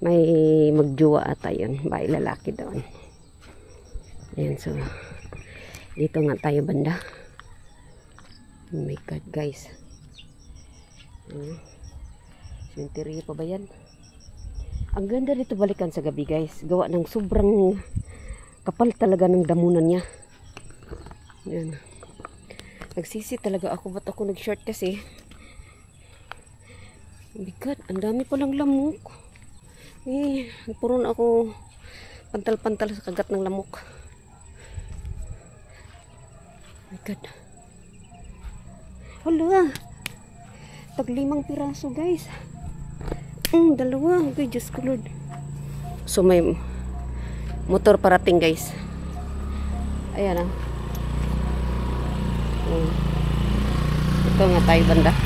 May magjuwa ata yun. Bahay lalaki doon. Ayan, so dito nga tayo banda. Oh my God, guys. Cemetery pa ba yan? Ang ganda dito balikan sa gabi, guys. Gawa ng sobrang kapal talaga ng damunan niya. Ayan. Nagsisi talaga ako. Ba't ako nag-short kasi? Oh my God, ang dami palang lamok. Puro na ako pantal-pantal sa kagat ng lamok. Oh my God. Hala. Tag 5 piraso, guys. Dalawa. Okay, Diyos ko Lord. So, may motor parating, guys. Ayan, Ito nga tayo banda.